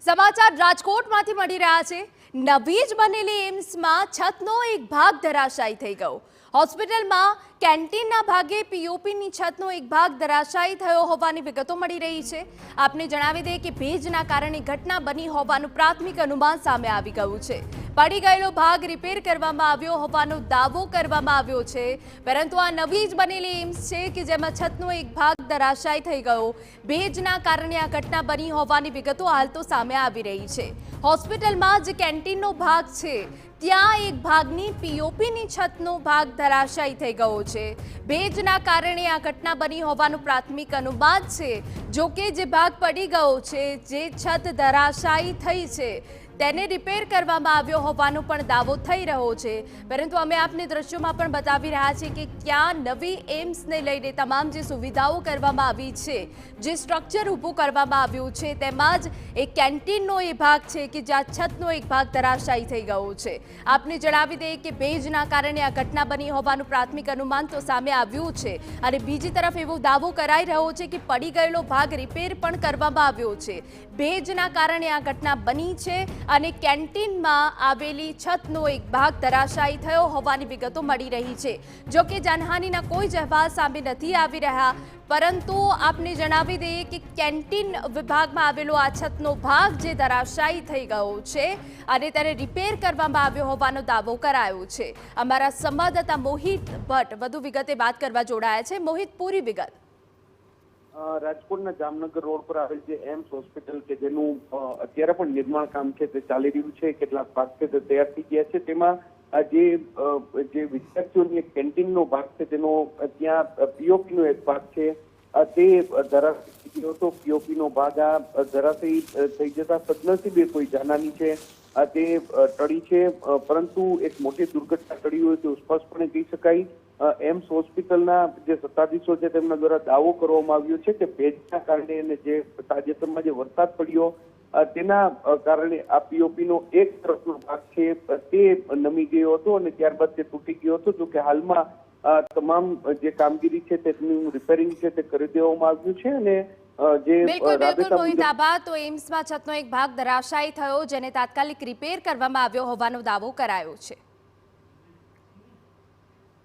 સમાચાર રાજકોટમાંથી મળી રહ્યા છે। નવી જ બનેલી એમ્સમાં છતનો એક ભાગ ધરાશાયી થઈ ગયો। હોસ્પિટલમાં કેન્ટીનના ભાગે પીઓપીની છતનો એક ભાગ ધરાશાયી થયો હોવાની વિગતો મળી રહી છે। આપને જણાવી દઈએ કે ભેજના કારણે ઘટના બની હોવાનું પ્રાથમિક અનુમાન સામે આવી ગયું છે। પડી ગયેલો ભાગ રિપેર કરવામાં આવ્યો હોવાનો દાવો કરવામાં આવ્યો છે, પરંતુ આ નવી જ બનેલી એમ્સ છે કે જેમાં છતનો એક ભાગ ધરાશાયી થઈ ગયો। ભેજના કારણે આ ઘટના બની હોવાની વિગતો હાલ તો સામે આવી રહી છે। હોસ્પિટલમાં જે કેન્ટીનનો ભાગ છે ત્યાં એક ભાગની પીઓપીની છતનો ભાગ ધરાશાયી થઈ ગયો છે। ભેજના કારણે આ ઘટના બની હોવાનું પ્રાથમિક અનુમાન છે। જો કે જે ભાગ પડી ગયો છે, જે છત ધરાશાયી થઈ છે, તેને રિપેર કરવામાં આવ્યો હોવાનો પણ દાવો થઈ રહ્યો છે, પરંતુ અમે આપને દ્રશ્યોમાં પણ બતાવી રહ્યા છીએ કે ક્યાં નવી એમ્સને લઈને તમામ જે સુવિધાઓ કરવામાં આવી છે, જે સ્ટ્રક્ચર ઊભું કરવામાં આવ્યું છે, તેમાં જ એક કેન્ટીનનો એ ભાગ છે કે જ્યાં છતનો એક ભાગ ધરાશાયી થઈ ગયો છે। આપને જણાવી દઈએ કે ભેજના કારણે આ ઘટના બની હોવાનું પ્રાથમિક અનુમાન તો સામે આવ્યું છે, અને બીજી તરફ એવો દાવો કરાઈ રહ્યો છે કે પડી ગયેલો ભાગ રિપેર પણ કરવામાં આવ્યો છે। ભેજના કારણે આ ઘટના બની છે અને કેન્ટીનમાં આવેલી છતનો એક ભાગ ધરાશાયી થયો હોવાની વિગતો મળી રહી છે। જો કે જાનહાનિના કોઈ જ અહેવાલ સામે નથી આવી રહ્યા, પરંતુ આપને જણાવી દઈએ કે કેન્ટીન વિભાગમાં આવેલો આ છતનો ભાગ જે ધરાશાયી થઈ ગયો છે અને તેને રિપેર કરવામાં આવ્યો હોવાનો દાવો કરાયો છે। અમારા સંવાદદાતા મોહિત ભટ્ટ વધુ વિગતે વાત કરવા જોડાયા છે। મોહિત, પૂરી વિગત। રાજકોટના જામનગર રોડ પર આવેલ જે એમ્સ હોસ્પિટલ કે જેનું અત્યારે પણ નિર્માણ કામ છે તે ચાલી રહ્યું છે, કેટલાક ભાગ છે તે તૈયાર થઈ ગયા છે। તેમાં જે વિદ્યાર્થીઓની એક કેન્ટીનનો ભાગ છે તેનો ત્યાં પીઓપીનો એક ભાગ છે તે ધરાશાયી ગયો હતો। પીઓપીનો ભાગ આ ધરાશાયી થઈ જતા સદનસીબે કોઈ જાનહાની છે તે ટળી છે, પરંતુ એક મોટી દુર્ઘટના ટળી હોય તેવું સ્પષ્ટપણે કહી શકાય। એમ્સ હોસ્પિટલના જે સત્તાધીશો છે તેમના દ્વારા દાવો કરવામાં આવ્યો છે કે ભેજના કારણે અને જે તાજેતરમાં જે વરસાદ પડ્યો તેના કારણે આ પીઓપીનો એક તરફનો ભાગ છે તે નમી ગયો હતો અને ત્યારબાદ તે તૂટી ગયો હતો। જો કે હાલમાં તમામ જે કામગીરી છે તેનું રિપેરિંગ છે તે કરી દેવામાં આવ્યું છે અને બિલકુલ મોહિત, આભાર। તો એમ્સમાં છતનો એક ભાગ ધરાશાયી થયો, જેને તાત્કાલિક રિપેર કરવામાં આવ્યો હોવાનો દાવો કરાયો છે।